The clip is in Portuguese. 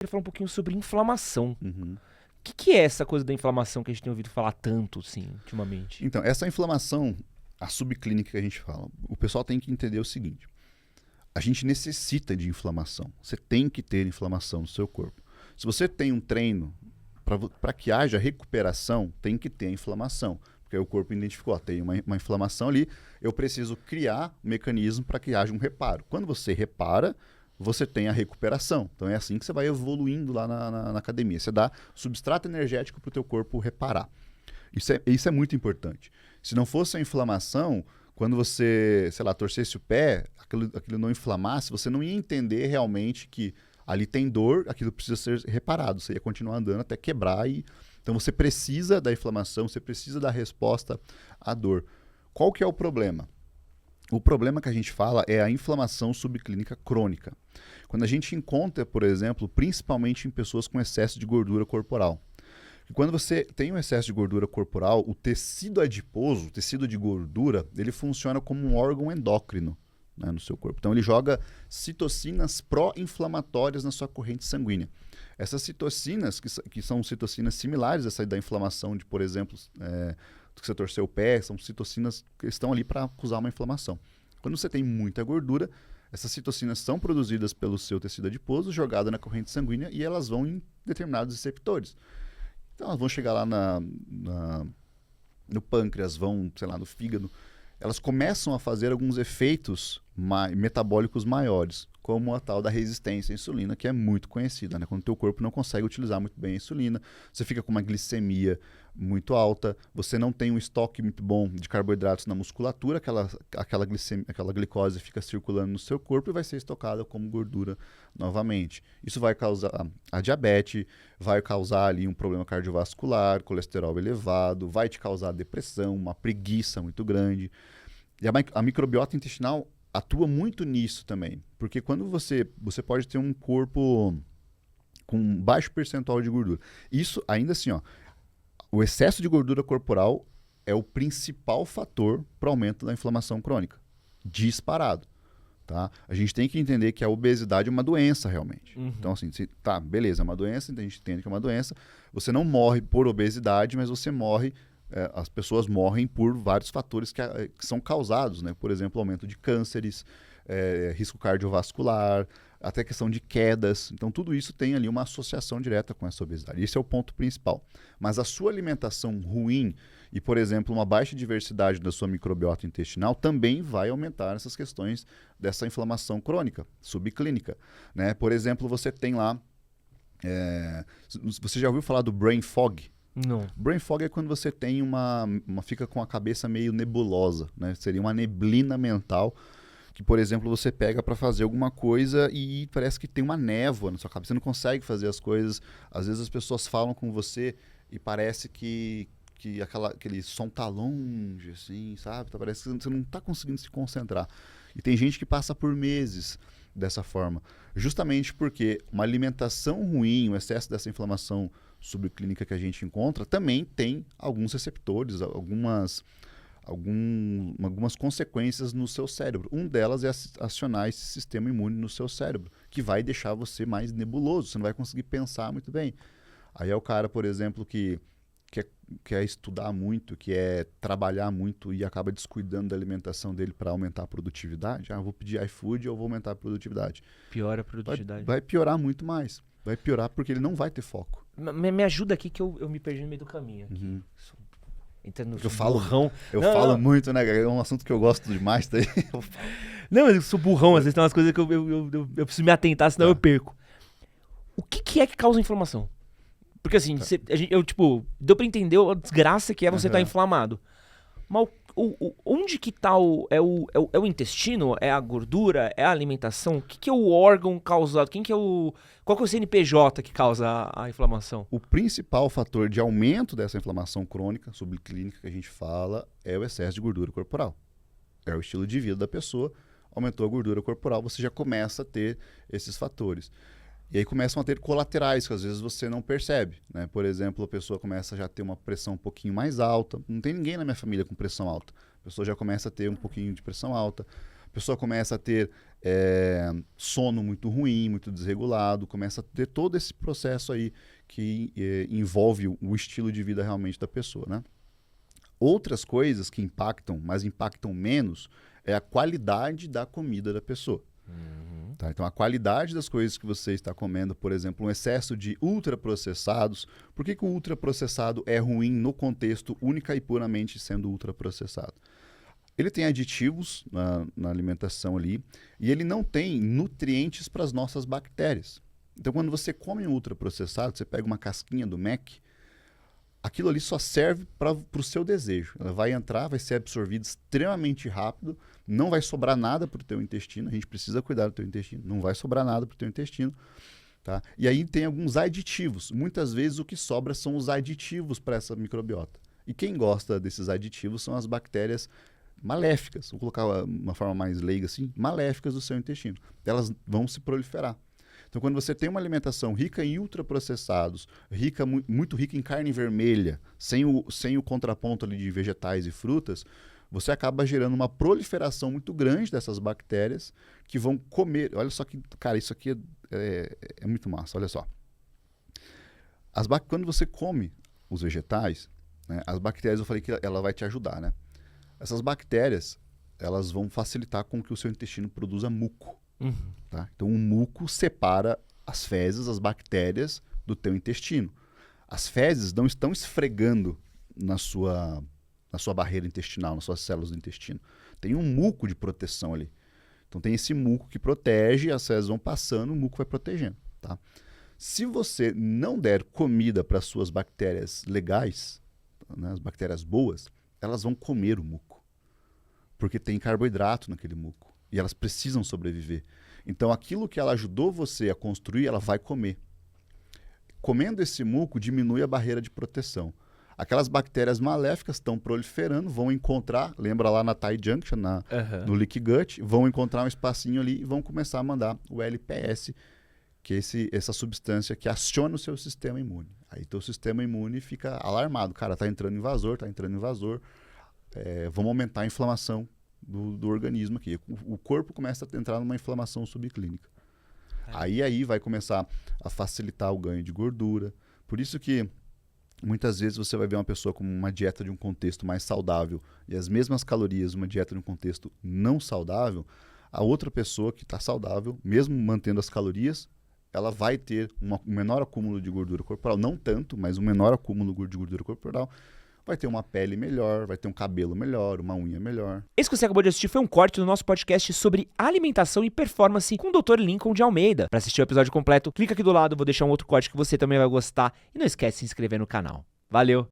queria falar um pouquinho sobre inflamação. Uhum. O que é essa coisa da inflamação que a gente tem ouvido falar tanto, assim, ultimamente? Então, essa inflamação, a subclínica que a gente fala, o pessoal tem que entender o seguinte: a gente necessita de inflamação. Você tem que ter inflamação no seu corpo. Se você tem um treino, para que haja recuperação, tem que ter inflamação. Porque aí o corpo identificou, tem uma inflamação ali, eu preciso criar um mecanismo para que haja um reparo. Quando você repara, você tem a recuperação. Então é assim que você vai evoluindo lá na academia. Você dá substrato energético para o teu corpo reparar. Isso é muito importante. Se não fosse a inflamação, quando você, sei lá, torcesse o pé, aquilo não inflamasse, você não ia entender realmente que ali tem dor, aquilo precisa ser reparado. Você ia continuar andando até quebrar. Então você precisa da inflamação, você precisa da resposta à dor. Qual que é o problema? O problema que a gente fala é a inflamação subclínica crônica. Quando a gente encontra, por exemplo, principalmente em pessoas com excesso de gordura corporal. E quando você tem um excesso de gordura corporal, o tecido adiposo, o tecido de gordura, ele funciona como um órgão endócrino, né, no seu corpo. Então ele joga citocinas pró-inflamatórias na sua corrente sanguínea. Essas citocinas, que são citocinas similares a essa da inflamação de, por exemplo, que você torceu o pé, são citocinas que estão ali para causar uma inflamação. Quando você tem muita gordura, essas citocinas são produzidas pelo seu tecido adiposo, jogada na corrente sanguínea, e elas vão em determinados receptores. Então elas vão chegar lá no pâncreas, vão, sei lá, no fígado. Elas começam a fazer alguns efeitos metabólicos maiores, como a tal da resistência à insulina, que é muito conhecida, né? Quando o teu corpo não consegue utilizar muito bem a insulina, você fica com uma glicemia muito alta, você não tem um estoque muito bom de carboidratos na musculatura, aquela glicose fica circulando no seu corpo e vai ser estocada como gordura novamente. Isso vai causar a diabetes, vai causar ali um problema cardiovascular, colesterol elevado, vai te causar depressão, uma preguiça muito grande. E a microbiota intestinal atua muito nisso também, porque quando você pode ter um corpo com baixo percentual de gordura. Isso, ainda assim, ó, o excesso de gordura corporal é o principal fator para o aumento da inflamação crônica. Disparado. Tá? A gente tem que entender que a obesidade é uma doença realmente. Uhum. Então, assim, tá, beleza, é uma doença, então a gente entende que é uma doença. Você não morre por obesidade, mas você morre. As pessoas morrem por vários fatores que são causados, né? Por exemplo, aumento de cânceres, risco cardiovascular, até questão de quedas. Então, tudo isso tem ali uma associação direta com essa obesidade. Esse é o ponto principal. Mas a sua alimentação ruim e, por exemplo, uma baixa diversidade da sua microbiota intestinal também vai aumentar essas questões dessa inflamação crônica, subclínica, né? Por exemplo, você tem lá... você já ouviu falar do brain fog? Não. Brain fog é quando você tem fica com a cabeça meio nebulosa, né? Seria uma neblina mental que, por exemplo, você pega para fazer alguma coisa e parece que tem uma névoa na sua cabeça. Você não consegue fazer as coisas. Às vezes as pessoas falam com você e parece que aquele som tá longe, assim, sabe? Parece que você não está conseguindo se concentrar. E tem gente que passa por meses dessa forma. Justamente porque uma alimentação ruim, o excesso dessa inflamação subclínica que a gente encontra, também tem alguns receptores, algumas consequências no seu cérebro. Um delas é acionar esse sistema imune no seu cérebro, que vai deixar você mais nebuloso, você não vai conseguir pensar muito bem. Aí é o cara, por exemplo, que quer estudar muito, que é trabalhar muito e acaba descuidando da alimentação dele para aumentar a produtividade. Eu vou pedir iFood ou vou aumentar a produtividade. Piora a produtividade. Vai piorar muito mais. Vai piorar porque ele não vai ter foco. Me ajuda aqui que eu me perdi no meio do caminho. Aqui. Uhum. Entrando Eu falo burrão. Eu falo muito, né? É um assunto que eu gosto demais. Daí Não, eu sou burrão, às vezes tem umas coisas que eu preciso me atentar, senão eu perco. O que é que causa inflamação? Porque assim, deu pra entender a desgraça que é você estar inflamado. Mas onde que tá é o intestino? É a gordura? É a alimentação? O que é o órgão causado? Qual que é o CNPJ que causa a inflamação? O principal fator de aumento dessa inflamação crônica, subclínica que a gente fala, é o excesso de gordura corporal. É o estilo de vida da pessoa. Aumentou a gordura corporal, você já começa a ter esses fatores. E aí começam a ter colaterais, que às vezes você não percebe, né? Por exemplo, a pessoa começa já a ter uma pressão um pouquinho mais alta. Não tem ninguém na minha família com pressão alta. A pessoa já começa a ter um pouquinho de pressão alta. A pessoa começa a ter sono muito ruim, muito desregulado, começa a ter todo esse processo aí que envolve o estilo de vida realmente da pessoa, né? Outras coisas que impactam, mas impactam menos, é a qualidade da comida da pessoa. Tá? Então, a qualidade das coisas que você está comendo, por exemplo, um excesso de ultraprocessados. Por que o ultraprocessado é ruim no contexto única e puramente sendo ultraprocessado? Ele tem aditivos na alimentação ali e ele não tem nutrientes para as nossas bactérias. Então, quando você come um ultraprocessado, você pega uma casquinha do Mac, aquilo ali só serve para o seu desejo. Ela vai entrar, vai ser absorvida extremamente rápido, não vai sobrar nada para o teu intestino. A gente precisa cuidar do teu intestino, não vai sobrar nada para o teu intestino. Tá? E aí tem alguns aditivos. Muitas vezes o que sobra são os aditivos para essa microbiota. E quem gosta desses aditivos são as bactérias maléficas, vou colocar uma forma mais leiga assim, maléficas do seu intestino. Elas vão se proliferar. Então, quando você tem uma alimentação rica em ultraprocessados, muito rica em carne vermelha, sem o contraponto ali de vegetais e frutas, você acaba gerando uma proliferação muito grande dessas bactérias que vão comer. Olha só que, cara, isso aqui é muito massa, olha só. Quando você come os vegetais, né, as bactérias, eu falei que ela vai te ajudar, né? Essas bactérias, elas vão facilitar com que o seu intestino produza muco. Tá? Então, o muco separa as fezes, as bactérias do teu intestino. As fezes não estão esfregando na sua barreira intestinal, nas suas células do intestino. Tem um muco de proteção ali. Então, tem esse muco que protege, as fezes vão passando, o muco vai protegendo. Tá? Se você não der comida para as suas bactérias legais, né, as bactérias boas, elas vão comer o muco. Porque tem carboidrato naquele muco. E elas precisam sobreviver. Então, aquilo que ela ajudou você a construir, ela vai comer. Comendo esse muco, diminui a barreira de proteção. Aquelas bactérias maléficas estão proliferando, vão encontrar, lembra lá na Thai Junction, no Leaky Gut, vão encontrar um espacinho ali e vão começar a mandar o LPS, que é essa substância que aciona o seu sistema imune. Aí teu sistema imune fica alarmado. Cara, tá entrando invasor. Vamos aumentar a inflamação do organismo aqui. O corpo começa a entrar numa inflamação subclínica. Aí vai começar a facilitar o ganho de gordura. Por isso que muitas vezes você vai ver uma pessoa com uma dieta de um contexto mais saudável e as mesmas calorias, uma dieta de um contexto não saudável, a outra pessoa que está saudável, mesmo mantendo as calorias, ela vai ter um menor acúmulo de gordura corporal, não tanto, mas um menor acúmulo de gordura corporal, vai ter uma pele melhor, vai ter um cabelo melhor, uma unha melhor. Esse que você acabou de assistir foi um corte do nosso podcast sobre alimentação e performance com o Dr. Lincoln de Almeida. Para assistir o episódio completo, clica aqui do lado, vou deixar um outro corte que você também vai gostar e não esquece de se inscrever no canal. Valeu!